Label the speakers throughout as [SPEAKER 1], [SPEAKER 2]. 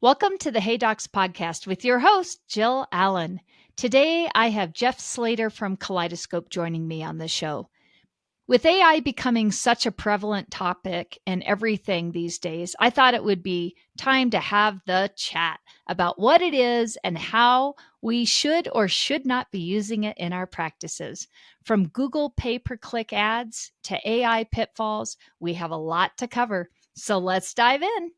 [SPEAKER 1] Welcome to the Hey Docs podcast with your host, Jill Allen. Today, I have Jeff Slater from Kaleidoscope joining me on the show. With AI becoming such a prevalent topic in everything these days, I thought it would be time to have the chat about what it is and how we should or should not be using it in our practices. From Google pay-per-click ads to AI pitfalls, we have a lot to cover. So let's dive in.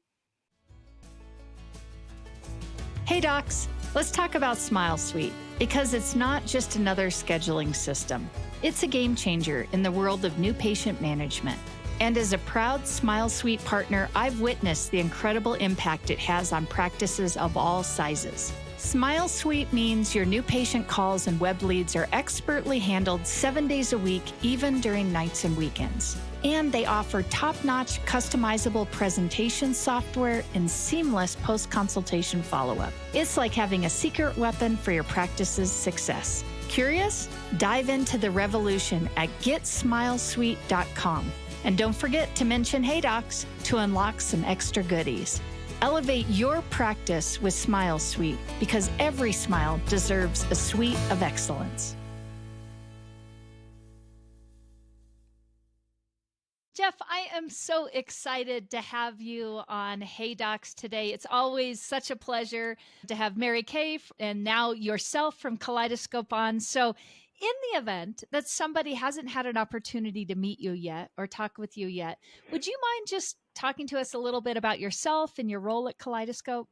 [SPEAKER 1] Hey docs, let's talk about Smile Suite because it's not just another scheduling system. It's a game changer in the world of new patient management. And as a proud Smile Suite partner, I've witnessed the incredible impact it has on practices of all sizes. Smile Suite means your new patient calls and web leads are expertly handled 7 days a week, even during nights and weekends. And they offer top-notch customizable presentation software and seamless post-consultation follow-up. It's like having a secret weapon for your practice's success. Curious? Dive into the revolution at getsmilesuite.com. And don't forget to mention Hey Docs to unlock some extra goodies. Elevate your practice with Smile Suite because every smile deserves a suite of excellence. Jeff, I am so excited to have you on Hey Docs today. It's always such a pleasure to have Mary Kay and now yourself from Kaleidoscope on. So in the event that somebody hasn't had an opportunity to meet you yet or talk with you yet, would you mind just talking to us a little bit about yourself and your role at Kaleidoscope?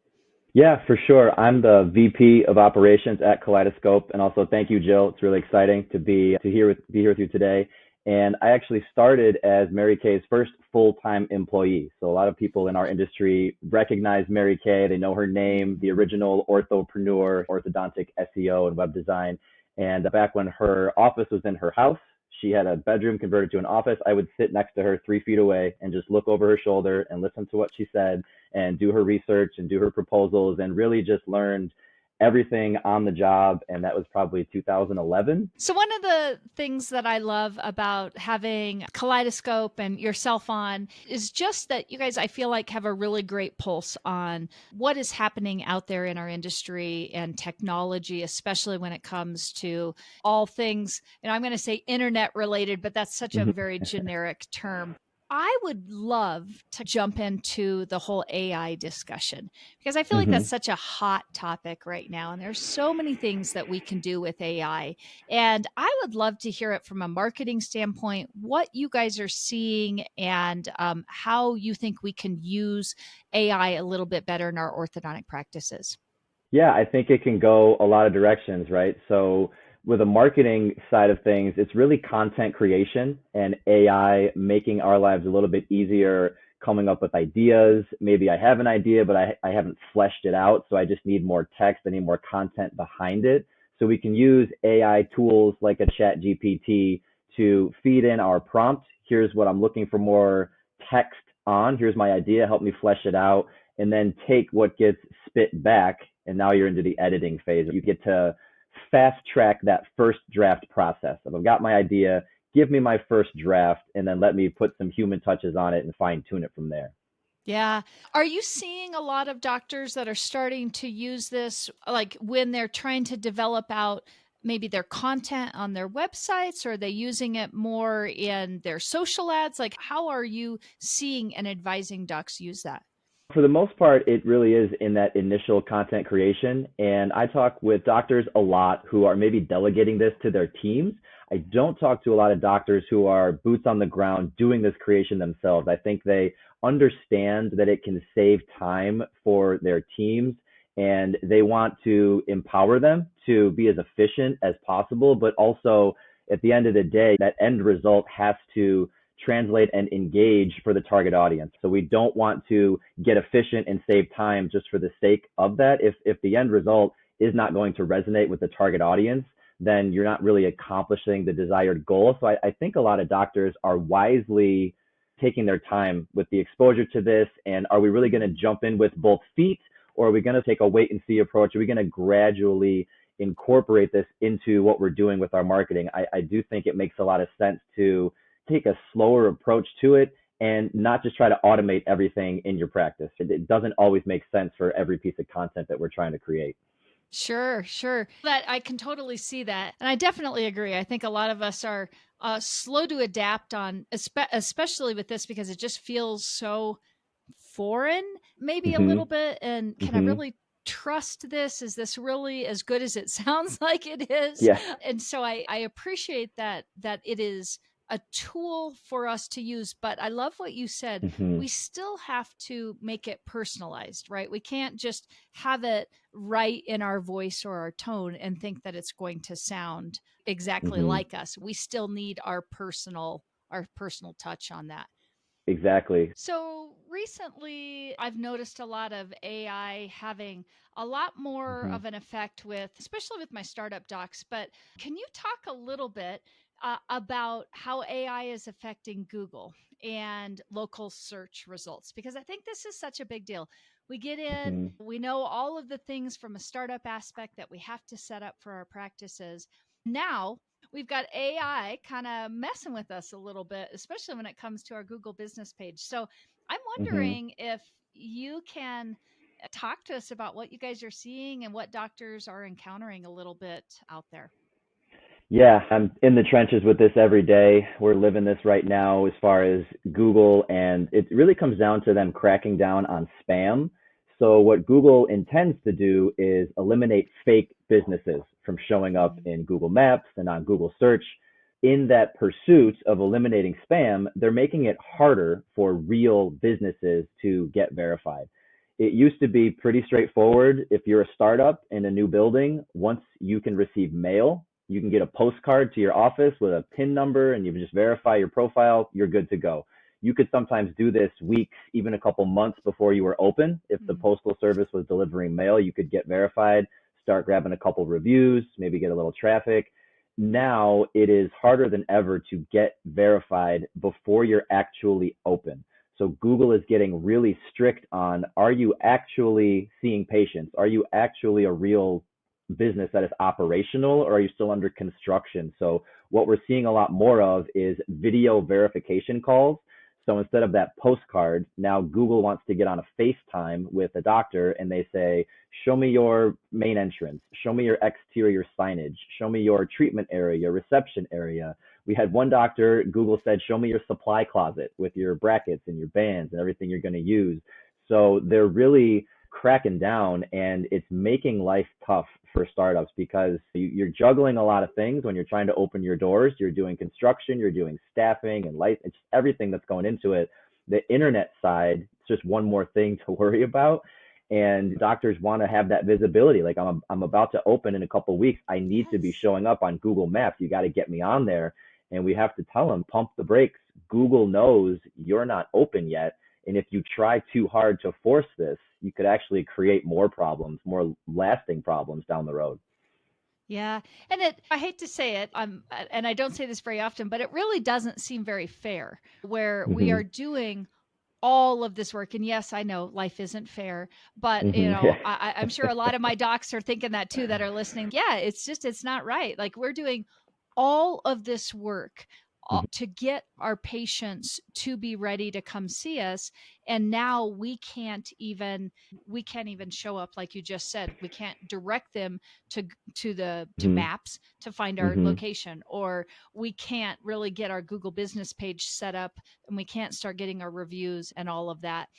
[SPEAKER 2] Yeah, for sure. I'm the VP of Operations at Kaleidoscope, and also thank you, Jill. It's really exciting to be here with you today. And I actually started as Mary Kay's first full-time employee. So a lot of people in our industry recognize Mary Kay. They know her name, the original orthopreneur, orthodontic SEO and web design. And back when her office was in her house, she had a bedroom converted to an office. I would sit next to her 3 feet away and just look over her shoulder and listen to what she said and do her research and do her proposals and really just learned everything on the job. And that was probably 2011.
[SPEAKER 1] So one of the things that I love about having Kaleidoscope and yourself on is just that you guys, I feel like, have a really great pulse on what is happening out there in our industry and technology, especially when it comes to all things, and I'm going to say internet related, but that's such a very generic term. I would love to jump into the whole AI discussion because I feel like that's such a hot topic right now. And there's so many things that we can do with AI. And I would love to hear it from a marketing standpoint, what you guys are seeing and how you think we can use AI a little bit better in our orthodontic practices.
[SPEAKER 2] Yeah, I think it can go a lot of directions, right? So with the marketing side of things, it's really content creation and AI making our lives a little bit easier, coming up with ideas. Maybe I have an idea, but I haven't fleshed it out. So I just need more text. I need more content behind it. So we can use AI tools like a Chat GPT to feed in our prompt. Here's what I'm looking for more text on. Here's my idea. Help me flesh it out. And then take what gets spit back. And now you're into the editing phase. You get to fast track that first draft process. If I've got my idea, give me my first draft and then let me put some human touches on it and fine tune it from there.
[SPEAKER 1] Yeah. Are you seeing a lot of doctors that are starting to use this, like when they're trying to develop out maybe their content on their websites? Or are they using it more in their social ads? Like, how are you seeing and advising docs use that?
[SPEAKER 2] For the most part, it really is in that initial content creation. And I talk with doctors a lot who are maybe delegating this to their teams. I don't talk to a lot of doctors who are boots on the ground doing this creation themselves. I think they understand that it can save time for their teams and they want to empower them to be as efficient as possible. But also, at the end of the day, that end result has to translate and engage for the target audience. So we don't want to get efficient and save time just for the sake of that. If the end result is not going to resonate with the target audience, then you're not really accomplishing the desired goal. So I think a lot of doctors are wisely taking their time with the exposure to this. And are we really going to jump in with both feet, or are we going to take a wait and see approach? Are we going to gradually incorporate this into what we're doing with our marketing? I do think it makes a lot of sense to take a slower approach to it and not just try to automate everything in your practice. It doesn't always make sense for every piece of content that we're trying to create.
[SPEAKER 1] Sure, sure. That I can totally see that. And I definitely agree. I think a lot of us are slow to adapt on, especially with this, because it just feels so foreign, maybe a little
[SPEAKER 2] Mhm.
[SPEAKER 1] bit. And can I
[SPEAKER 2] Mhm.
[SPEAKER 1] really trust this? Is this really as good as it sounds like it is?
[SPEAKER 2] Yeah.
[SPEAKER 1] And so I appreciate that it is a tool for us to use. But I love what you said.
[SPEAKER 2] Mhm.
[SPEAKER 1] We still have to make it personalized, right? We can't just have it right in our voice or our tone and think that it's going to sound exactly
[SPEAKER 2] Mhm.
[SPEAKER 1] like us. We still need our personal touch on that.
[SPEAKER 2] Exactly.
[SPEAKER 1] So recently, I've noticed a lot of AI having a lot more
[SPEAKER 2] Mhm.
[SPEAKER 1] of an effect with, especially with my startup docs. But can you talk a little bit about how AI is affecting Google and local search results? Because I think this is such a big deal. We get in,
[SPEAKER 2] Mhm.
[SPEAKER 1] we know all of the things from a startup aspect that we have to set up for our practices. Now, we've got AI kind of messing with us a little bit, especially when it comes to our Google business page. So I'm
[SPEAKER 2] Mhm.
[SPEAKER 1] wondering if you can talk to us about what you guys are seeing and what doctors are encountering a little bit out there.
[SPEAKER 2] Yeah, I'm in the trenches with this every day. We're living this right now as far as Google, and it really comes down to them cracking down on spam. So, what Google intends to do is eliminate fake businesses from showing up
[SPEAKER 1] Mm-hmm.
[SPEAKER 2] in Google Maps and on Google Search. In that pursuit of eliminating spam, they're making it harder for real businesses to get verified. It used to be pretty straightforward. If you're a startup in a new building, once you can receive mail, you can get a postcard to your office with a PIN number and you just verify your profile, you're good to go. You could sometimes do this weeks, even a couple months before you were open. If the postal service was delivering mail, you could get verified, start grabbing a couple reviews, maybe get a little traffic. Now it is harder than ever to get verified before you're actually open. So Google is getting really strict on, are you actually seeing patients? Are you actually a real business that is operational, or are you still under construction? So what we're seeing a lot more of is video verification calls. So instead of that postcard, now Google wants to get on a FaceTime with a doctor and they say, show me your main entrance, show me your exterior signage, show me your treatment area, your reception area. We had one doctor, Google said, show me your supply closet with your brackets and your bands and everything you're going to use. So they're really cracking down, and it's making life tough for startups because you're juggling a lot of things when you're trying to open your doors. You're doing construction, you're doing staffing and life, it's everything that's going into it. The internet side, it's just one more thing to worry about. And doctors want to have that visibility. Like I'm about to open in a couple of weeks. I need to be
[SPEAKER 1] Yes.
[SPEAKER 2] showing up on Google Maps. You got to get me on there. And we have to tell them, pump the brakes. Google knows you're not open yet. And if you try too hard to force this, you could actually create more problems, more lasting problems down the road.
[SPEAKER 1] Yeah. And I hate to say it, and I don't say this very often, but it really doesn't seem very fair where we
[SPEAKER 2] Hmm.
[SPEAKER 1] are doing all of this work. And yes, I know life isn't fair, but
[SPEAKER 2] Yeah.
[SPEAKER 1] I'm sure a lot of my docs are thinking that too, that are listening. Yeah, it's not right. Like we're doing all of this work to get our patients to be ready to come see us, and now we can't even show up like you just said. We can't direct them to
[SPEAKER 2] Hmm.
[SPEAKER 1] maps to find our
[SPEAKER 2] Hmm.
[SPEAKER 1] location, or we can't really get our Google business page set up, and we can't start getting our reviews and all of that.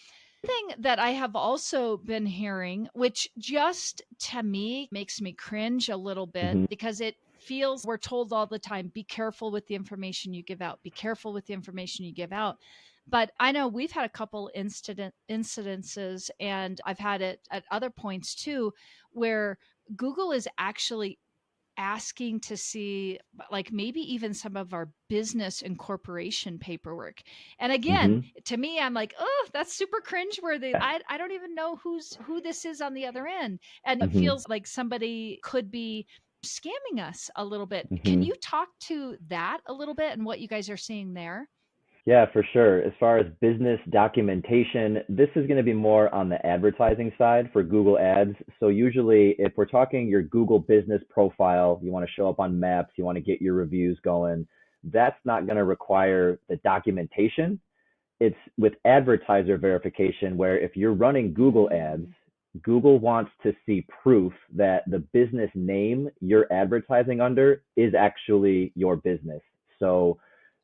[SPEAKER 1] Thing that I have also been hearing, which just to me makes me cringe a little bit
[SPEAKER 2] Hmm.
[SPEAKER 1] because it feels we're told all the time, be careful with the information you give out, be careful with the information you give out. But I know we've had a couple incidences, and I've had it at other points too, where Google is actually asking to see like maybe even some of our business and corporation paperwork. And again,
[SPEAKER 2] Hmm.
[SPEAKER 1] to me, I'm like, oh, that's super cringeworthy. I don't even know who this is on the other end. And it
[SPEAKER 2] Hmm.
[SPEAKER 1] feels like somebody could be scamming us a little bit. Can
[SPEAKER 2] Hmm.
[SPEAKER 1] you talk to that a little bit and what you guys are seeing there?
[SPEAKER 2] Yeah, for sure. As far as business documentation, this is going to be more on the advertising side for Google Ads. So usually if we're talking your Google business profile, you want to show up on maps, you want to get your reviews going, that's not going to require the documentation. It's with advertiser verification, where if you're running Google ads,
[SPEAKER 1] Mm.
[SPEAKER 2] Google wants to see proof that the business name you're advertising under is actually your business. So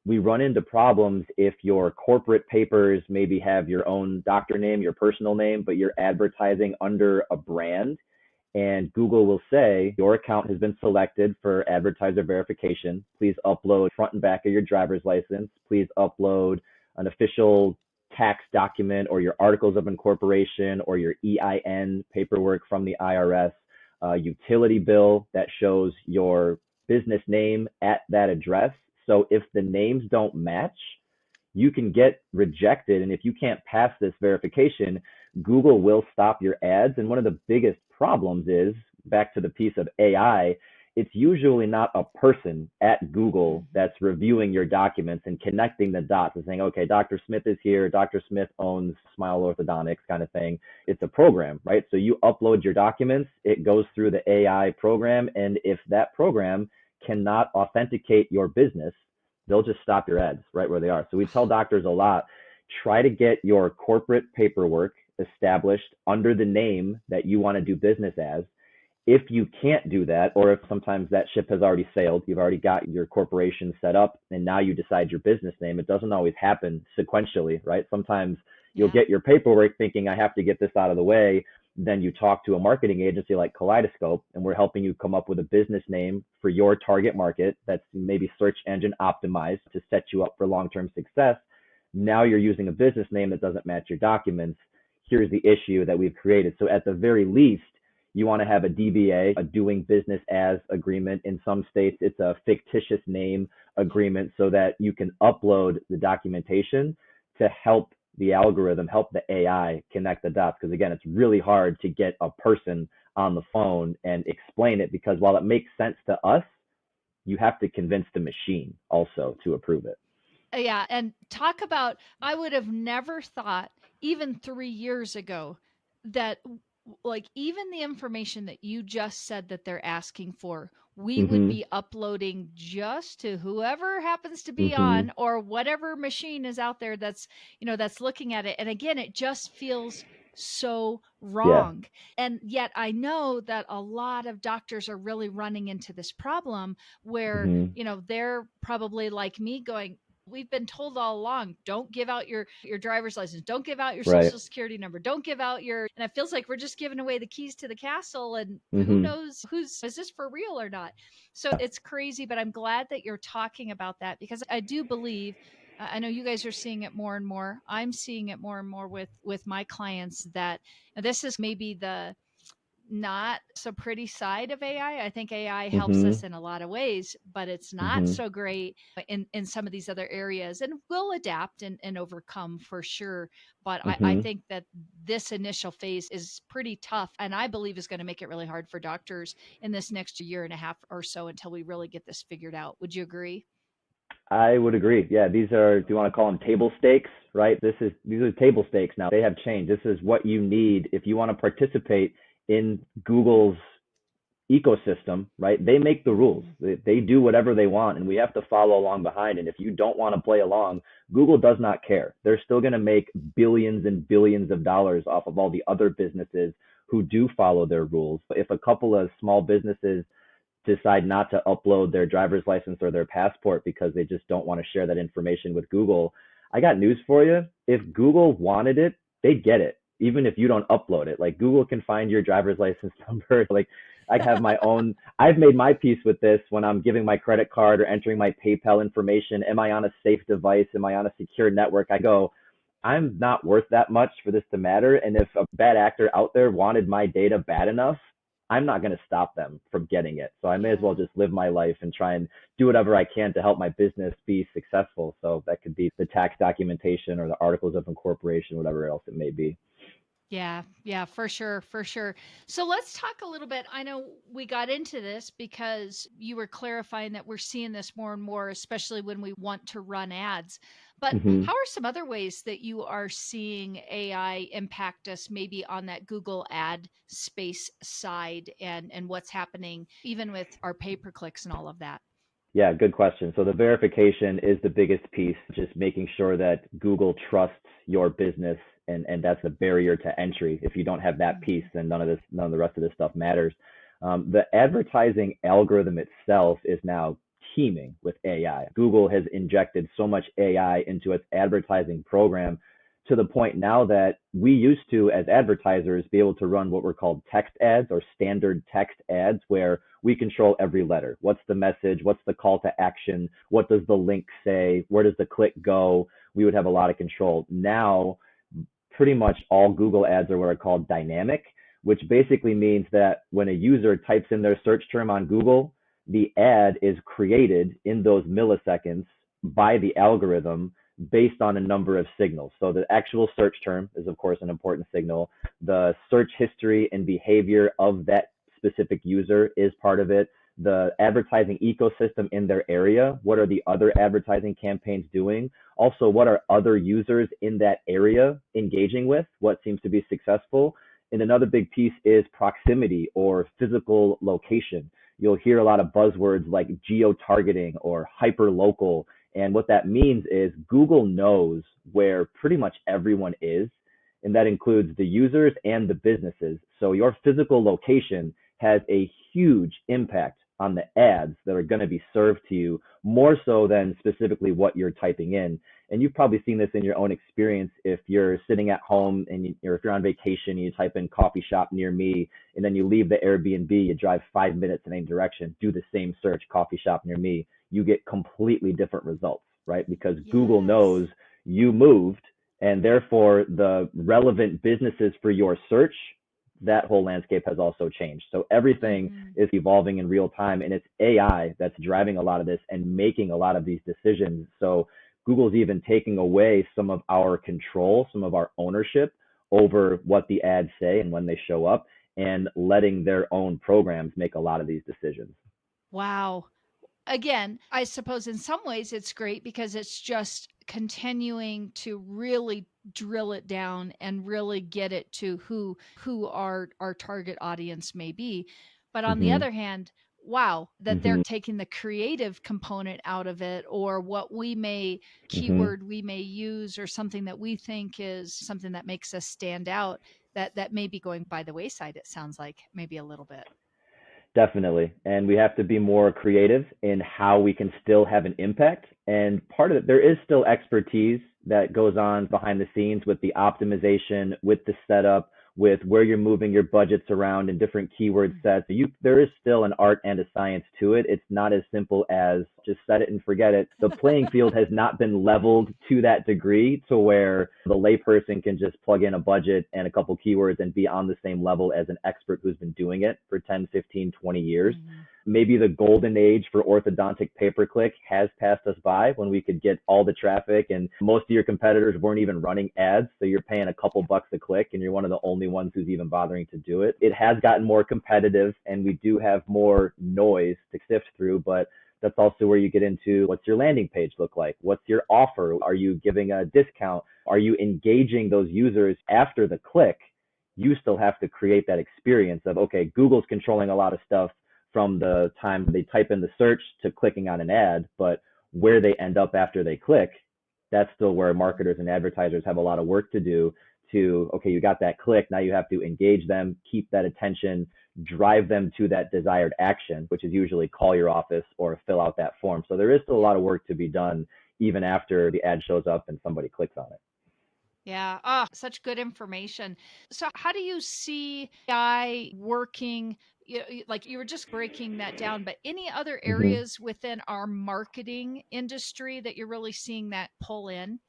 [SPEAKER 2] we run into problems if your corporate papers maybe have your own doctor name, your personal name, but you're advertising under a brand, and Google will say your account has been selected for advertiser verification. Please upload front and back of your driver's license. Please upload an official tax document or your articles of incorporation or your EIN paperwork from the IRS, a utility bill that shows your business name at that address. So if the names don't match, you can get rejected. And if you can't pass this verification, Google will stop your ads. And one of the biggest problems is, back to the piece of AI, it's usually not a person at Google
[SPEAKER 1] Mhm.
[SPEAKER 2] that's reviewing your documents and connecting the dots and saying, okay, Dr. Smith is here. Dr. Smith owns Smile Orthodontics, kind of thing. It's a program, right? So you upload your documents, it goes through the AI program. And if that program cannot authenticate your business, they'll just stop your ads right where they are. So we tell doctors a lot, try to get your corporate paperwork established under the name that you want to do business as. If you can't do that, or if sometimes that ship has already sailed, you've already got your corporation set up, and now you decide your business name, it doesn't always happen sequentially, right? Sometimes you'll
[SPEAKER 1] Yeah.
[SPEAKER 2] get your paperwork thinking, I have to get this out of the way. Then you talk to a marketing agency like Kaleidoscope, and we're helping you come up with a business name for your target market that's maybe search engine optimized to set you up for long-term success. Now you're using a business name that doesn't match your documents. Here's the issue that we've created. So at the very least, you want to have a DBA, a doing business as agreement. In some states, it's a fictitious name agreement so that you can upload the documentation to help the algorithm, help the AI connect the dots. Because again, it's really hard to get a person on the phone and explain it, because while it makes sense to us, you have to convince the machine also to approve it.
[SPEAKER 1] Yeah, and talk about, I would have never thought even 3 years ago that like even the information that you just said that they're asking for, we would
[SPEAKER 2] Mhm.
[SPEAKER 1] be uploading just to whoever happens to be
[SPEAKER 2] Mhm.
[SPEAKER 1] on or whatever machine is out there that's, that's looking at it. And again, it just feels so
[SPEAKER 2] Yeah.
[SPEAKER 1] wrong. And yet I know that a lot of doctors are really running into this problem where,
[SPEAKER 2] Mhm.
[SPEAKER 1] they're probably like me going, we've been told all along, don't give out your driver's license, don't give out your
[SPEAKER 2] Right.
[SPEAKER 1] social security number, don't give out your, and it feels like we're just giving away the keys to the castle, and who
[SPEAKER 2] Mhm.
[SPEAKER 1] knows who's, is this for real or not. So it's crazy, but I'm glad that you're talking about that, because I do believe, I know you guys are seeing it more and more, I'm seeing it more and more with my clients, that this is maybe the not so pretty side of AI. I think AI helps us
[SPEAKER 2] Mhm.
[SPEAKER 1] in a lot of ways, but it's not
[SPEAKER 2] Mhm.
[SPEAKER 1] so great in some of these other areas. And we'll adapt and overcome for sure. But I
[SPEAKER 2] Mhm.
[SPEAKER 1] think that this initial phase is pretty tough, and I believe is going to make it really hard for doctors in this next year and a half or so until we really get this figured out. Would you agree?
[SPEAKER 2] I would agree. Yeah, these are, do you want to call them table stakes, right? These are table stakes now. They have changed. This is what you need if you want to participate in Google's ecosystem, right? They make the rules.
[SPEAKER 1] Mhm.
[SPEAKER 2] They do whatever they want, and we have to follow along behind. And if you don't want to play along, Google does not care. They're still going to make billions and billions of dollars off of all the other businesses who do follow their rules. But if a couple of small businesses decide not to upload their driver's license or their passport because they just don't want to share that information with Google, I got news for you. If Google wanted it, they'd get it, even if you don't upload it. Like Google can find your driver's license number. Like I have my own, I've made my peace with this when I'm giving my credit card or entering my PayPal information. Am I on a safe device? Am I on a secure network? I go, I'm not worth that much for this to matter. And if a bad actor out there wanted my data bad enough, I'm not going to stop them from getting it. So I may as well
[SPEAKER 1] Yeah.
[SPEAKER 2] just live my life and try and do whatever I can to help my business be successful. So that could be the tax documentation or the articles of incorporation, whatever else it may be.
[SPEAKER 1] Yeah, yeah, for sure, for sure. So let's talk a little bit. I know we got into this because you were clarifying that we're seeing this more and more, especially when we want to run ads. But
[SPEAKER 2] Mm-hmm.
[SPEAKER 1] how are some other ways that you are seeing AI impact us, maybe on that Google ad space side, and what's happening even with our pay per clicks and all of that?
[SPEAKER 2] Yeah, good question. So the verification is the biggest piece, just making sure that Google trusts your business, and that's a barrier to entry. If you don't have that piece,
[SPEAKER 1] Mhm.
[SPEAKER 2] then none of the rest of this stuff matters. The advertising algorithm itself is now teeming with AI. Google has injected so much AI into its advertising program to the point now that we used to, as advertisers, be able to run what were called text ads or standard text ads, where we control every letter. What's the message? What's the call to action? What does the link say? Where does the click go? We would have a lot of control. Now, pretty much all Google ads are what are called dynamic, which basically means that when a user types in their search term on Google, the ad is created in those milliseconds by the algorithm based on a number of signals. So the actual search term is, of course, an important signal. The search history and behavior of that specific user is part of it. The advertising ecosystem in their area. What are the other advertising campaigns doing? Also, what are other users in that area engaging with? What seems to be successful? And another big piece is proximity or physical location. You'll hear a lot of buzzwords like geotargeting or hyperlocal. And what that means is Google knows where pretty much everyone is, and that includes the users and the businesses. So your physical location has a huge impact on the ads that are going to be served to you, more so than specifically what you're typing in. And you've probably seen this in your own experience if you're sitting at home and or if you're on vacation and you type in coffee shop near me, and then you leave the Airbnb, you drive 5 minutes in any direction, do the same search, coffee shop near me, you get completely different results, right? Because Google
[SPEAKER 1] Yes.
[SPEAKER 2] knows you moved, and therefore the relevant businesses for your search, that whole landscape has also changed. So everything
[SPEAKER 1] Hmm.
[SPEAKER 2] is evolving in real time, and it's AI that's driving a lot of this and making a lot of these decisions. So Google's even taking away some of our control, some of our ownership over what the ads say and when they show up, and letting their own programs make a lot of these decisions.
[SPEAKER 1] Wow. Again, I suppose in some ways it's great because it's just continuing to really drill it down and really get it to who our target audience may be. But on the
[SPEAKER 2] Hmm.
[SPEAKER 1] other hand, wow, that they're
[SPEAKER 2] Hmm.
[SPEAKER 1] taking the creative component out of it, or what we may
[SPEAKER 2] Hmm.
[SPEAKER 1] keyword we may use, or something that we think is something that makes us stand out, that may be going by the wayside, it sounds like, maybe a little bit.
[SPEAKER 2] Definitely. And we have to be more creative in how we can still have an impact. And part of it, there is still expertise that goes on behind the scenes with the optimization, with the setup, with where you're moving your budgets around and different keyword sets. There is still an art and a science to it. It's not as simple as just set it and forget it. The playing field has not been leveled to that degree to where the layperson can just plug in a budget and a couple keywords and be on the same level as an expert who's been doing it for 10, 15, 20 years.
[SPEAKER 1] Mhm.
[SPEAKER 2] Maybe the golden age for orthodontic pay-per-click has passed us by, when we could get all the traffic and most of your competitors weren't even running ads. So you're paying a couple
[SPEAKER 1] Yeah.
[SPEAKER 2] bucks a click and you're one of the only ones who's even bothering to do it. It has gotten more competitive and we do have more noise to sift through, but that's also where you get into what's your landing page look like? What's your offer? Are you giving a discount? Are you engaging those users after the click? You still have to create that experience of, okay, Google's controlling a lot of stuff from the time they type in the search to clicking on an ad, but where they end up after they click, that's still where marketers and advertisers have a lot of work to do to, okay, you got that click, now you have to engage them, keep that attention, drive them to that desired action, which is usually call your office or fill out that form. So there is still a
[SPEAKER 1] Yeah.
[SPEAKER 2] lot of work to be done even after the ad shows up and somebody clicks on it.
[SPEAKER 1] Yeah. Ah, such good information. So, how do you see AI working? Like you were just breaking that down, but any other
[SPEAKER 2] Mm-hmm.
[SPEAKER 1] areas within our marketing industry that you're really seeing that pull in?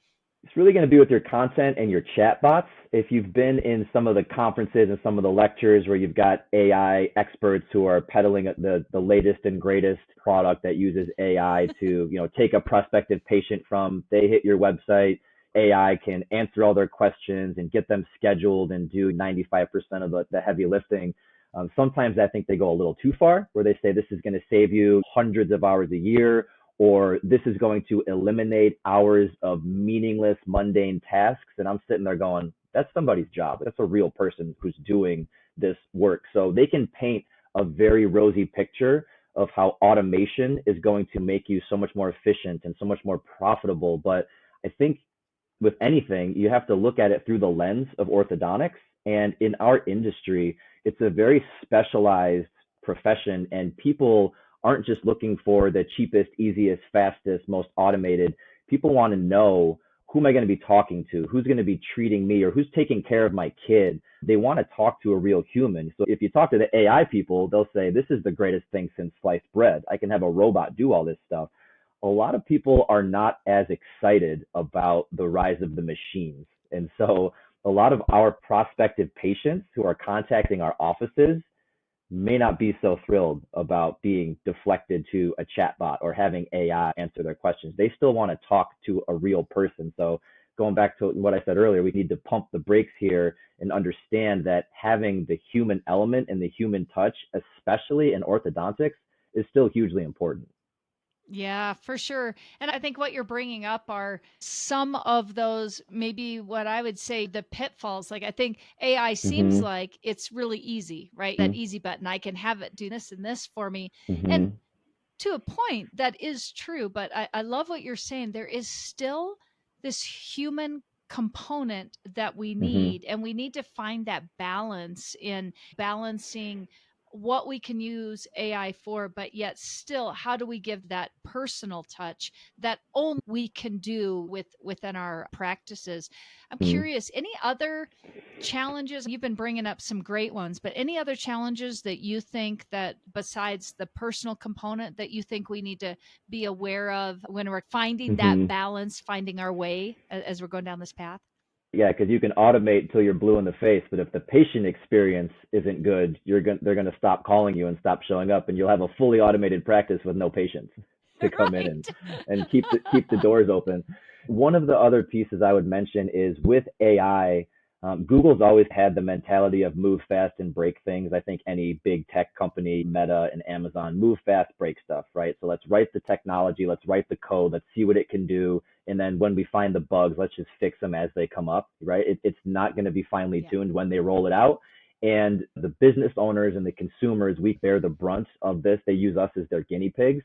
[SPEAKER 2] It's really going to be with your content and your chatbots. If you've been in some of the conferences and some of the lectures where you've got AI experts who are peddling the latest and greatest product that uses AI to, take a prospective patient from, they hit your website, AI can answer all their questions and get them scheduled and do 95% of the heavy lifting. Sometimes I think they go a little too far, where they say this is going to save you hundreds of hours a year, or this is going to eliminate hours of meaningless, mundane tasks. And I'm sitting there going, that's somebody's job. That's a real person who's doing this work. So they can paint a very rosy picture of how automation is going to make you so much more efficient and so much more profitable. But I think with anything, you have to look at it through the lens of orthodontics. And in our industry, it's a very specialized profession, and people aren't just looking for the cheapest, easiest, fastest, most automated. People want to know, who am I going to be talking to? Who's going to be treating me, or who's taking care of my kid? They want to talk to a real human. So if you talk to the AI people, they'll say, this is the greatest thing since sliced bread. I can have a robot do all this stuff. A lot of people are not as excited about the rise of the machines. And so a lot of our prospective patients who are contacting our offices may not be so thrilled about being deflected to a chatbot or having AI answer their questions. They still want to talk to a real person. So going back to what I said earlier, we need to pump the brakes here and understand that having the human element and the human touch, especially in orthodontics, is still hugely important.
[SPEAKER 1] Yeah, for sure. And I think what you're bringing up are some of those, maybe what I would say the pitfalls. Like, I think AI seems
[SPEAKER 2] Mm-hmm.
[SPEAKER 1] like it's really easy, right? That
[SPEAKER 2] Mm-hmm.
[SPEAKER 1] easy button. I can have it do this and this for me. And
[SPEAKER 2] Mm-hmm.
[SPEAKER 1] to a point, that is true. But I love what you're saying. There is still this human component that we
[SPEAKER 2] Mm-hmm.
[SPEAKER 1] need. And we need to find that balance in balancing what we can use AI for, but yet still, how do we give that personal touch that only we can do within our practices? I'm
[SPEAKER 2] Mm-hmm.
[SPEAKER 1] curious, any other challenges? You've been bringing up some great ones, but any other challenges that you think that besides the personal component that you think we need to be aware of when we're finding that
[SPEAKER 2] Mm-hmm.
[SPEAKER 1] balance, finding our way as we're going down this path?
[SPEAKER 2] Yeah, because you can automate until you're blue in the face, but if the patient experience isn't good, they're going to stop calling you and stop showing up, and you'll have a fully automated practice with no patients to come in
[SPEAKER 1] Right.
[SPEAKER 2] and keep the doors open. One of the other pieces I would mention is with AI. Google's always had the mentality of move fast and break things. I think any big tech company, Meta and Amazon, move fast, break stuff, right? So let's write the technology, let's write the code, let's see what it can do, and then when we find the bugs, let's just fix them as they come up, right? It's not going to be finely
[SPEAKER 1] Yeah.
[SPEAKER 2] tuned when they roll it out. And the business owners and the consumers, we bear the brunt of this. They use us as their guinea pigs.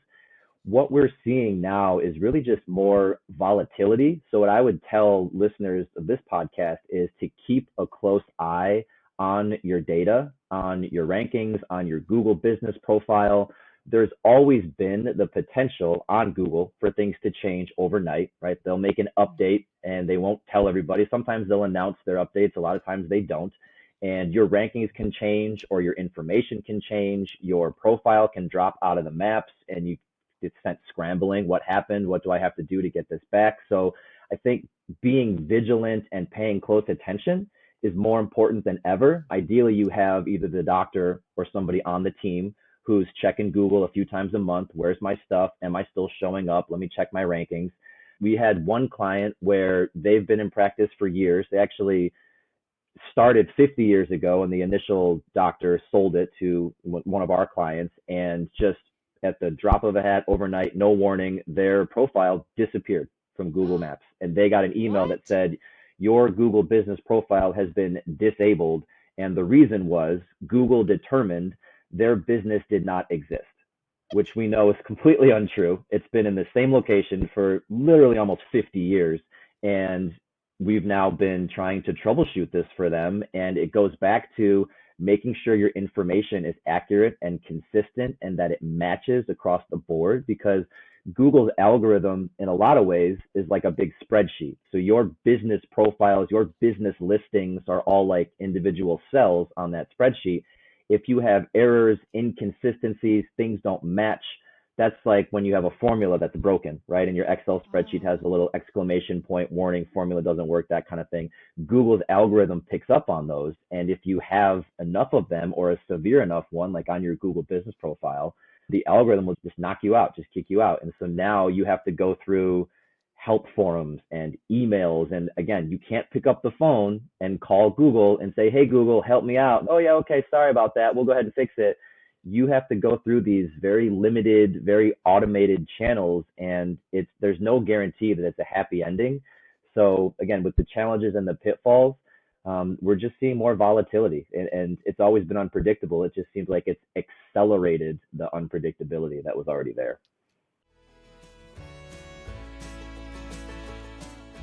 [SPEAKER 2] What we're seeing now is really just more volatility. So what I would tell listeners of this podcast is to keep a close eye on your data, on your rankings, on your Google business profile. There's always been the potential on Google for things to change overnight, right? They'll make an update and they won't tell everybody. Sometimes they'll announce their updates. A lot of times they don't. And your rankings can change, or your information can change. Your profile can drop out of the maps, and it's sent scrambling. What happened? What do I have to do to get this back? So I think being vigilant and paying close attention is more important than ever. Ideally, you have either the doctor or somebody on the team who's checking Google a few times a month. Where's my stuff? Am I still showing up? Let me check my rankings. We had one client where they've been in practice for years. They actually started 50 years ago, and the initial doctor sold it to one of our clients, and just at the drop of a hat, overnight, no warning, their profile disappeared from Google Maps, and they got an email that
[SPEAKER 1] What?
[SPEAKER 2] said your Google business profile has been disabled, and the reason was Google determined their business did not exist, which we know is completely untrue. It's been in the same location for literally almost 50 years, and we've now been trying to troubleshoot this for them. And it goes back to making sure your information is accurate and consistent and that it matches across the board, because Google's algorithm in a lot of ways is like a big spreadsheet. So your business profiles, your business listings are all like individual cells on that spreadsheet. If you have errors, inconsistencies, things don't match, that's like when you have a formula that's broken, right? And your Excel spreadsheet has
[SPEAKER 1] Oh,
[SPEAKER 2] a little exclamation point warning, formula doesn't work, that kind of thing. Google's algorithm picks up on those. And if you have enough of them, or a severe enough one, like on your Google business profile, the algorithm will just knock you out, just kick you out. And so now you have to go through help forums and emails. And again, you can't pick up the phone and call Google and say, hey, Google, help me out. Oh, yeah, okay, sorry about that. We'll go ahead and fix it. You have to go through these very limited, very automated channels, and there's no guarantee that it's a happy ending. So again, with the challenges and the pitfalls, we're just seeing more volatility, and it's always been unpredictable. It just seems like it's accelerated the unpredictability that was already there.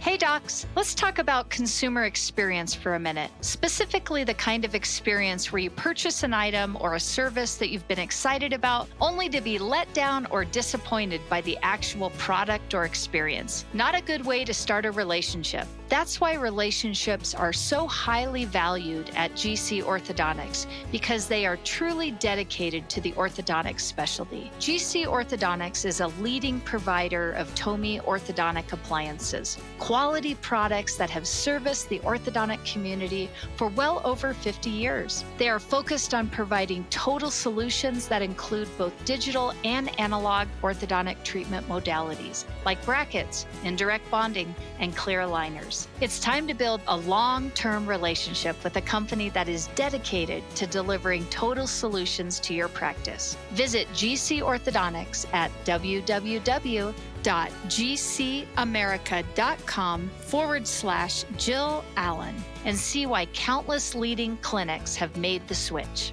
[SPEAKER 1] Hey docs, let's talk about consumer experience for a minute, specifically the kind of experience where you purchase an item or a service that you've been excited about only to be let down or disappointed by the actual product or experience. Not a good way to start a relationship. That's why relationships are so highly valued at GC Orthodontics, because they are truly dedicated to the orthodontic specialty. GC Orthodontics is a leading provider of Tomy orthodontic appliances, quality products that have serviced the orthodontic community for well over 50 years. They are focused on providing total solutions that include both digital and analog orthodontic treatment modalities, like brackets, indirect bonding, and clear aligners. It's time to build a long-term relationship with a company that is dedicated to delivering total solutions to your practice. Visit GC Orthodontics at www.gcamerica.com/Jill Allen and see why countless leading clinics have made the switch.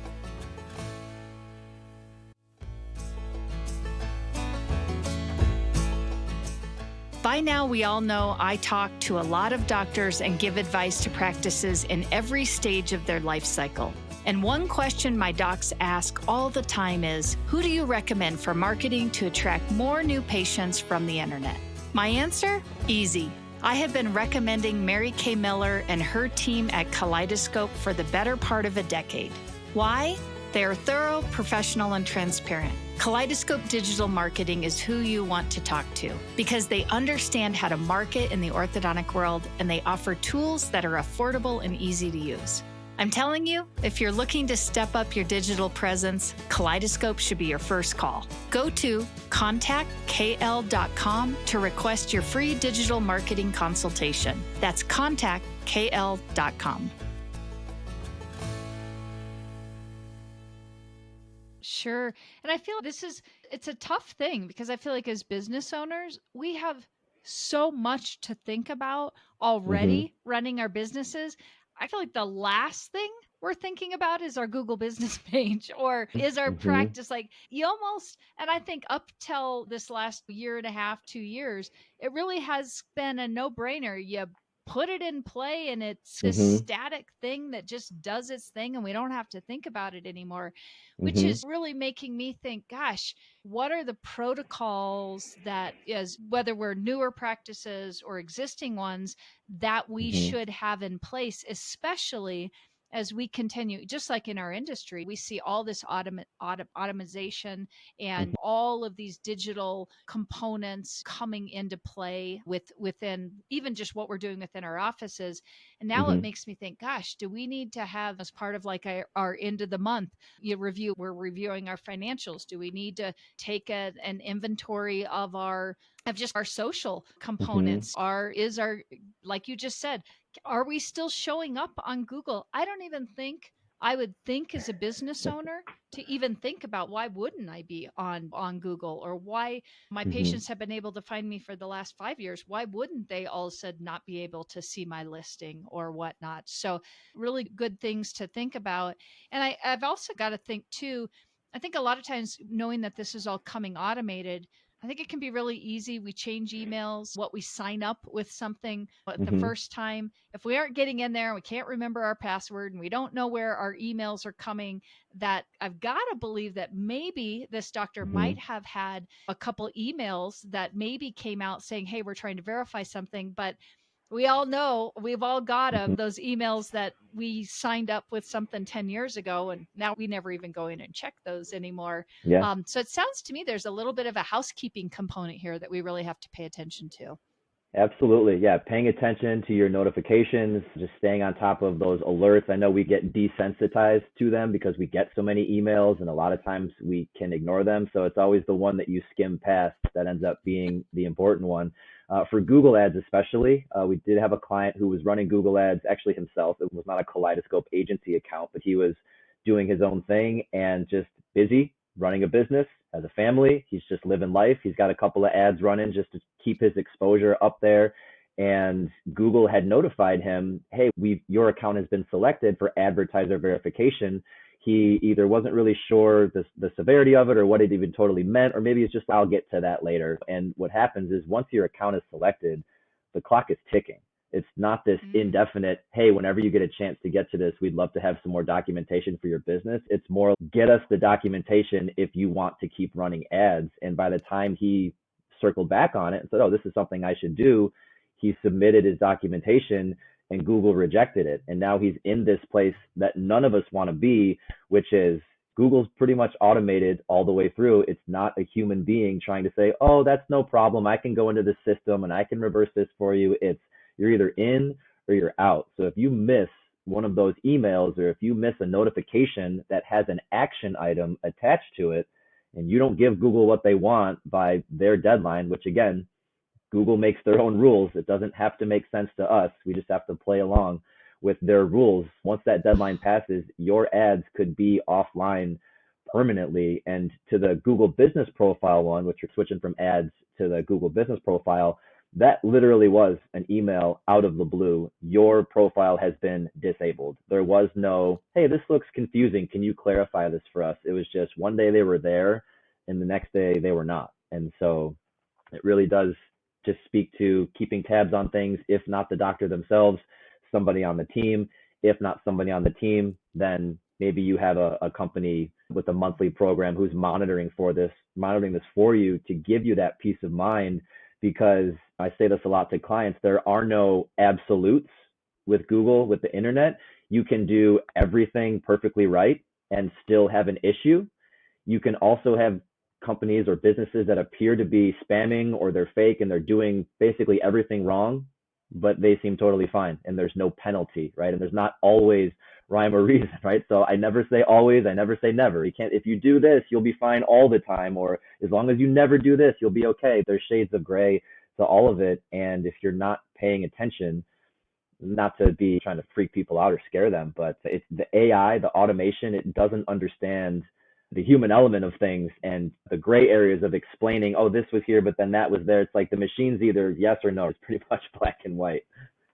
[SPEAKER 1] By now, we all know I talk to a lot of doctors and give advice to practices in every stage of their life cycle. And one question my docs ask all the time is, who do you recommend for marketing to attract more new patients from the internet? My answer? Easy. I have been recommending Mary Kay Miller and her team at Kaleidoscope for the better part of a decade. Why? They are thorough, professional, and transparent. Kaleidoscope Digital Marketing is who you want to talk to because they understand how to market in the orthodontic world, and they offer tools that are affordable and easy to use. I'm telling you, if you're looking to step up your digital presence, Kaleidoscope should be your first call. Go to contactkl.com to request your free digital marketing consultation. That's contactkl.com.
[SPEAKER 3] Sure. And I feel it's a tough thing because I feel like as business owners, we have so much to think about already running our businesses. I feel like the last thing we're thinking about is our Google business page or is our practice. Like you almost, and I think up till this last year and a half, 2 years, it really has been a no-brainer. You put it in play and it's this static thing that just does its thing and we don't have to think about it anymore, which is really making me think, gosh, what are the protocols that is, whether we're newer practices or existing ones, that we should have in place, especially as we continue, just like in our industry, we see all this automation and all of these digital components coming into play within even just what we're doing within our offices. And now it makes me think, gosh, do we need to have as part of like our end of the month we're reviewing our financials? Do we need to take an inventory of just our social components? Like you just said, are we still showing up on Google? I don't even think I would think as a business owner to even think about why wouldn't I be on Google, or why my patients have been able to find me for the last 5 years. Why wouldn't they all of a sudden not be able to see my listing or whatnot? So really good things to think about. And I've also got to think too, I think a lot of times knowing that this is all coming automated, I think it can be really easy. We change emails, what we sign up with something the first time. If we aren't getting in there and we can't remember our password and we don't know where our emails are coming, that I've got to believe that maybe this doctor might have had a couple emails that maybe came out saying, hey, we're trying to verify something, but we all know we've all got those emails that we signed up with something 10 years ago, and now we never even go in and check those anymore.
[SPEAKER 2] Yeah.
[SPEAKER 3] So it sounds to me there's a little bit of a housekeeping component here that we really have to pay attention to.
[SPEAKER 2] Absolutely. Yeah. Paying attention to your notifications, just staying on top of those alerts. I know we get desensitized to them because we get so many emails and a lot of times we can ignore them. So it's always the one that you skim past that ends up being the important one. For Google ads, especially, we did have a client who was running Google ads actually himself. It was not a Kaleidoscope agency account, but he was doing his own thing and just busy running a business, has a family. He's just living life. He's got a couple of ads running just to keep his exposure up there. and Google had notified him, hey, your account has been selected for advertiser verification. He either wasn't really sure the severity of it or what it even totally meant, or maybe it's just, I'll get to that later. And what happens is once your account is selected, the clock is ticking. It's not this indefinite, hey, whenever you get a chance to get to this, we'd love to have some more documentation for your business. It's more, get us the documentation if you want to keep running ads. And by the time he circled back on it and said, oh, this is something I should do, he submitted his documentation and Google rejected it. And now he's in this place that none of us want to be, which is Google's pretty much automated all the way through. It's not a human being trying to say, oh, that's no problem, I can go into the system and I can reverse this for you. It's, you're either in or you're out. So if you miss one of those emails, or if you miss a notification that has an action item attached to it, and you don't give Google what they want by their deadline, which again, Google makes their own rules. It doesn't have to make sense to us. We just have to play along with their rules. Once that deadline passes, your ads could be offline permanently. And to the Google business profile one, which you're switching from ads to the Google business profile, that literally was an email out of the blue. Your profile has been disabled. There was no, hey, this looks confusing, can you clarify this for us? It was just one day they were there and the next day they were not. And so it really does just speak to keeping tabs on things. If not the doctor themselves, somebody on the team. If not somebody on the team, then maybe you have a company with a monthly program who's monitoring this for you to give you that peace of mind. Because I say this a lot to clients, there are no absolutes with Google, with the internet. You can do everything perfectly right and still have an issue. You can also have companies or businesses that appear to be spamming, or they're fake and they're doing basically everything wrong, but they seem totally fine and there's no penalty, right? And there's not always rhyme or reason, right? So I never say always, I never say never. You can't, if you do this, you'll be fine all the time, or as long as you never do this, you'll be okay. There's shades of gray to all of it. And if you're not paying attention, not to be trying to freak people out or scare them, but it's the AI, the automation, it doesn't understand the human element of things and the gray areas of explaining, oh, this was here, but then that was there. It's like the machine's either yes or no. It's pretty much black and white.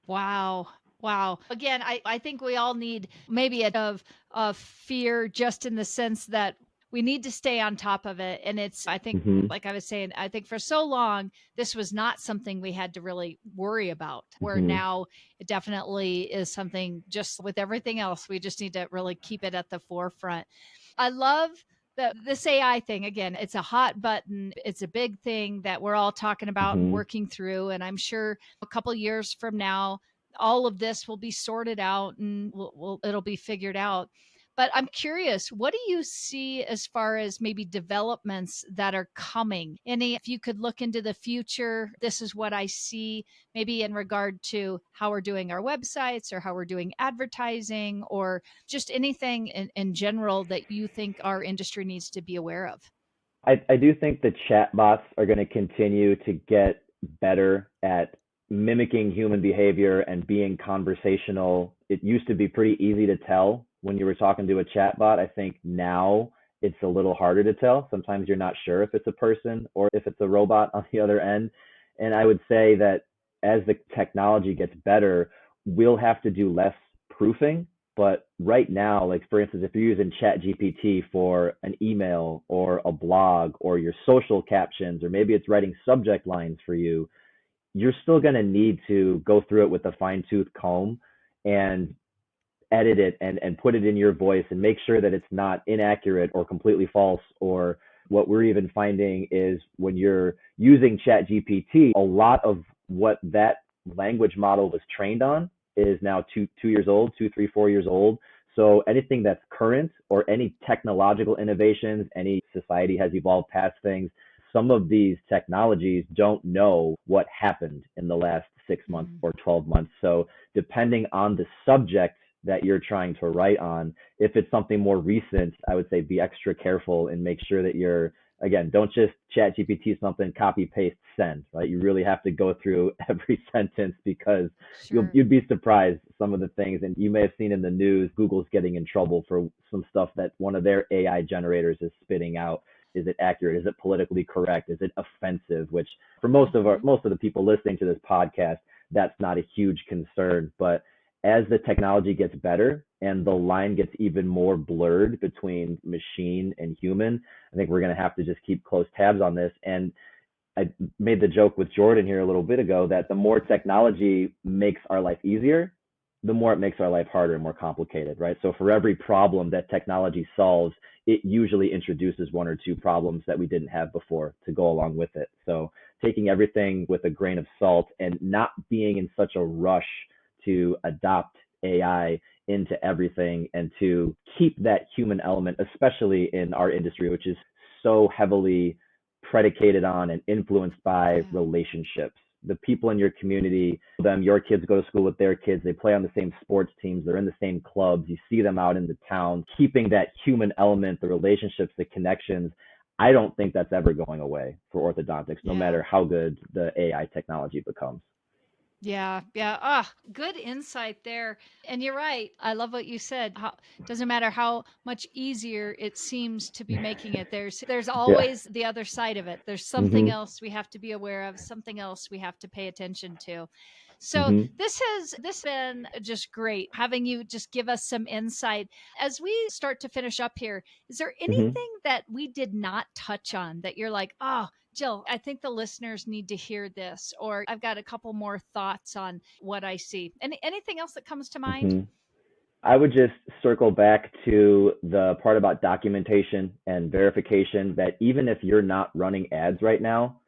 [SPEAKER 3] Wow. Wow. Again, I think we all need maybe of fear, just in the sense that we need to stay on top of it. And it's, I think, like I was saying, I think for so long, this was not something we had to really worry about, where now it definitely is something. Just with everything else, we just need to really keep it at the forefront. I love this AI thing. Again, it's a hot button. It's a big thing that we're all talking about and working through. And I'm sure a couple years from now, all of this will be sorted out and it'll be figured out. But I'm curious, what do you see as far as maybe developments that are coming? If you could look into the future, this is what I see, maybe in regard to how we're doing our websites or how we're doing advertising, or just anything in general that you think our industry needs to be aware of.
[SPEAKER 2] I do think the chatbots are going to continue to get better at mimicking human behavior and being conversational. It used to be pretty easy to tell when you were talking to a chatbot. I think now it's a little harder to tell. Sometimes you're not sure if it's a person or if it's a robot on the other end. And I would say that as the technology gets better, we'll have to do less proofing. But right now, like for instance, if you're using ChatGPT for an email or a blog or your social captions, or maybe it's writing subject lines for you, you're still going to need to go through it with a fine-tooth comb and edit it and put it in your voice and make sure that it's not inaccurate or completely false. Or what we're even finding is when you're using ChatGPT, a lot of what that language model was trained on is now 2 years old, 2, 3, 4 years old. So anything that's current or any technological innovations, any society has evolved past things, some of these technologies don't know what happened in the last 6 months or 12 months. So depending on the subject that you're trying to write on, if it's something more recent, I would say be extra careful and make sure that you're, again, don't just chat GPT something, copy, paste, send, right? You really have to go through every sentence, because you'd be surprised some of the things. And you may have seen in the news, Google's getting in trouble for some stuff that one of their AI generators is spitting out. Is it accurate? Is it politically correct? Is it offensive? Which for most of the people listening to this podcast, that's not a huge concern. But as the technology gets better and the line gets even more blurred between machine and human, I think we're going to have to just keep close tabs on this. And I made the joke with Jordan here a little bit ago that the more technology makes our life easier, the more it makes our life harder and more complicated, right? So for every problem that technology solves, it usually introduces one or two problems that we didn't have before to go along with it. So taking everything with a grain of salt and not being in such a rush to adopt AI into everything and to keep that human element, especially in our industry, which is so heavily predicated on and influenced by relationships. The people in your community, your kids go to school with their kids, they play on the same sports teams, they're in the same clubs, you see them out in the town, keeping that human element, the relationships, the connections. I don't think that's ever going away for orthodontics, no matter how good the AI technology becomes.
[SPEAKER 3] Yeah, yeah. Ah, good insight there. And you're right. I love what you said. Doesn't matter how much easier it seems to be making it. There's always the other side of it. There's something else we have to be aware of, something else we have to pay attention to. So this has been just great having you just give us some insight. As we start to finish up here, is there anything that we did not touch on that you're like, oh, Jill, I think the listeners need to hear this, or I've got a couple more thoughts on what I see. Anything else that comes to mind?
[SPEAKER 2] I would just circle back to the part about documentation and verification that even if you're not running ads right now,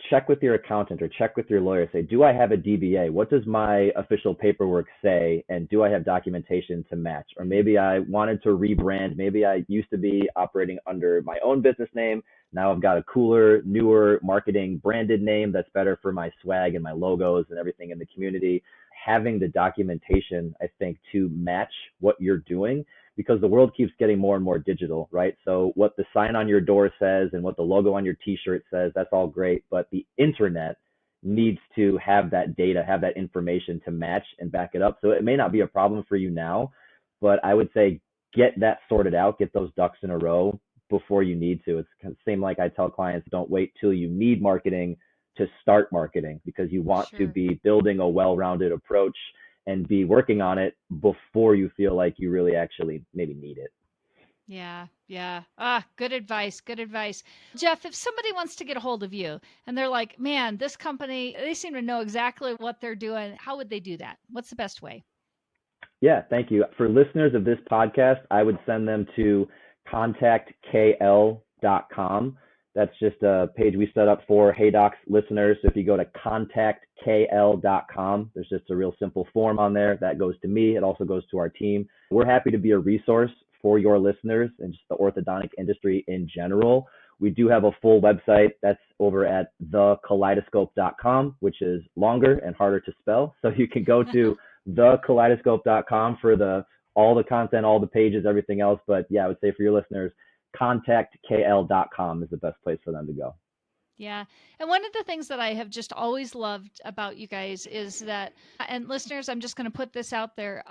[SPEAKER 2] check with your accountant or check with your lawyer. Say, do I have a DBA? What does my official paperwork say? And do I have documentation to match? Or maybe I wanted to rebrand. Maybe I used to be operating under my own business name. Now I've got a cooler, newer marketing branded name that's better for my swag and my logos and everything in the community. Having the documentation, I think, to match what you're doing, because the world keeps getting more and more digital, right? So what the sign on your door says and what the logo on your t-shirt says, that's all great, but the internet needs to have that data, have that information to match and back it up. So it may not be a problem for you now, but I would say get that sorted out, get those ducks in a row before you need to. It's the same like I tell clients, don't wait till you need marketing to start marketing, because you want to be building a well-rounded approach and be working on it before you feel like you really actually maybe need it.
[SPEAKER 3] Yeah, yeah. Ah, good advice. Good advice. Jeff, if somebody wants to get a hold of you and they're like, man, this company, they seem to know exactly what they're doing, how would they do that? What's the best way?
[SPEAKER 2] Yeah, thank you. For listeners of this podcast, I would send them to contactkl.com. That's just a page we set up for Hey Docs listeners. So if you go to contactkl.com, there's just a real simple form on there that goes to me. It also goes to our team. We're happy to be a resource for your listeners and just the orthodontic industry in general. We do have a full website that's over at thekaleidoscope.com, which is longer and harder to spell. So you can go to thekaleidoscope.com for all the content, all the pages, everything else. But yeah, I would say for your listeners, contactkl.com is the best place for them to go.
[SPEAKER 3] Yeah. And one of the things that I have just always loved about you guys is that, and listeners, I'm just going to put this out there.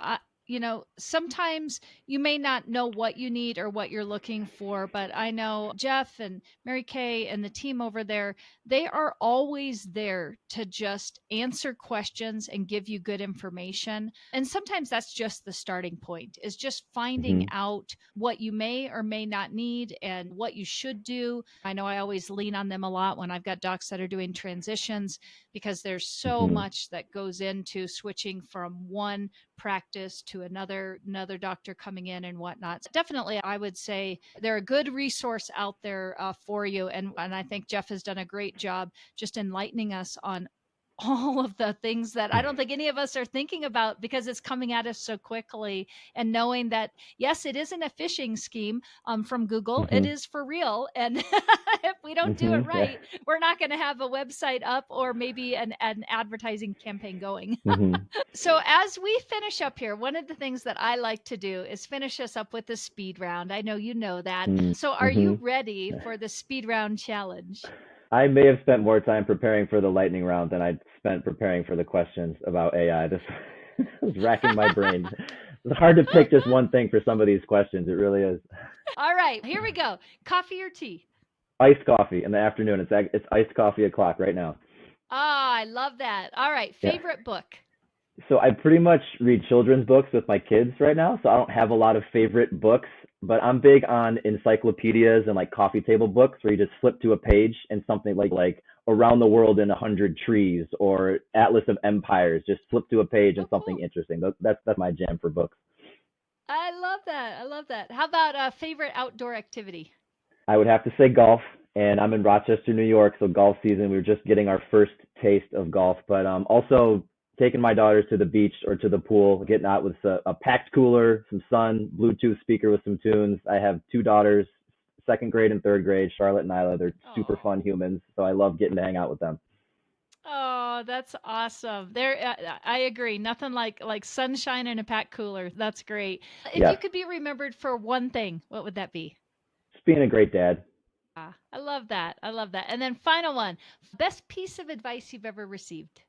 [SPEAKER 3] Sometimes you may not know what you need or what you're looking for, but I know Jeff and Mary Kay and the team over there, they are always there to just answer questions and give you good information. And sometimes that's just the starting point, is just finding out what you may or may not need and what you should do. I know I always lean on them a lot when I've got docs that are doing transitions, because there's so much that goes into switching from one practice to another doctor coming in and whatnot. So definitely, I would say they're a good resource out there for you. And I think Jeff has done a great job just enlightening us on all of the things that I don't think any of us are thinking about, because it's coming at us so quickly, and knowing that, yes, it isn't a phishing scheme from Google. It is for real. And if we don't do it right, we're not going to have a website up or maybe an advertising campaign going. So as we finish up here, one of the things that I like to do is finish us up with a speed round. I know you know that. So are you ready for the speed round challenge?
[SPEAKER 2] I may have spent more time preparing for the lightning round than I spent preparing for the questions about AI. This was racking my brain. It's hard to pick just one thing for some of these questions. It really is.
[SPEAKER 3] All right, here we go. Coffee or tea?
[SPEAKER 2] Iced coffee in the afternoon. It's iced coffee o'clock right now.
[SPEAKER 3] Ah, I love that. All right.
[SPEAKER 2] Yeah.
[SPEAKER 3] Favorite book?
[SPEAKER 2] So I pretty much read children's books with my kids right now, so I don't have a lot of favorite books, but I'm big on encyclopedias and like coffee table books where you just flip to a page and something like Around the World in 100 Trees or Atlas of Empires. Just flip to a page and
[SPEAKER 3] Oh,
[SPEAKER 2] something
[SPEAKER 3] cool.
[SPEAKER 2] interesting. That's my jam for books.
[SPEAKER 3] I love that. I love that. How about a favorite outdoor activity?
[SPEAKER 2] I would have to say golf, and I'm in Rochester, New York, so golf season. We were just getting our first taste of golf, but also taking my daughters to the beach or to the pool, getting out with a packed cooler, some sun, Bluetooth speaker with some tunes. I have two daughters, second grade and third grade, Charlotte and Isla. They're super
[SPEAKER 3] Oh.
[SPEAKER 2] fun humans, so I love getting to hang out with them.
[SPEAKER 3] Oh, that's awesome. There, I agree. Nothing like sunshine and a pack cooler. That's great. If you
[SPEAKER 2] Yes,
[SPEAKER 3] could be remembered for one thing, what would that be?
[SPEAKER 2] just being a great dad.
[SPEAKER 3] Ah, I love that. I love that. And then final one, best piece of advice you've ever received.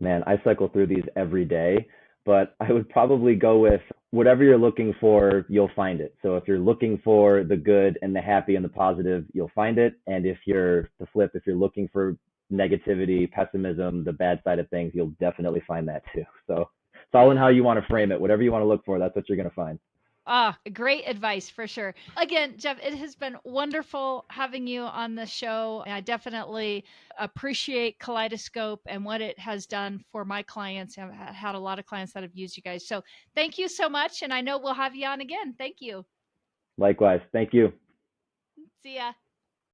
[SPEAKER 2] Man, I cycle through these every day, but I would probably go with whatever you're looking for, you'll find it. So if you're looking for the good and the happy and the positive, you'll find it. And if you're the flip, if you're looking for negativity, pessimism, the bad side of things, you'll definitely find that too. So it's all in how you want to frame it. Whatever you want to look for, that's what you're going to find.
[SPEAKER 3] Ah, great advice for sure. Again, Jeff, it has been wonderful having you on the show. I definitely appreciate Kaleidoscope and what it has done for my clients. I've had a lot of clients that have used you guys. So thank you so much. And I know we'll have you on again. Thank you.
[SPEAKER 2] Likewise. Thank you.
[SPEAKER 3] See ya.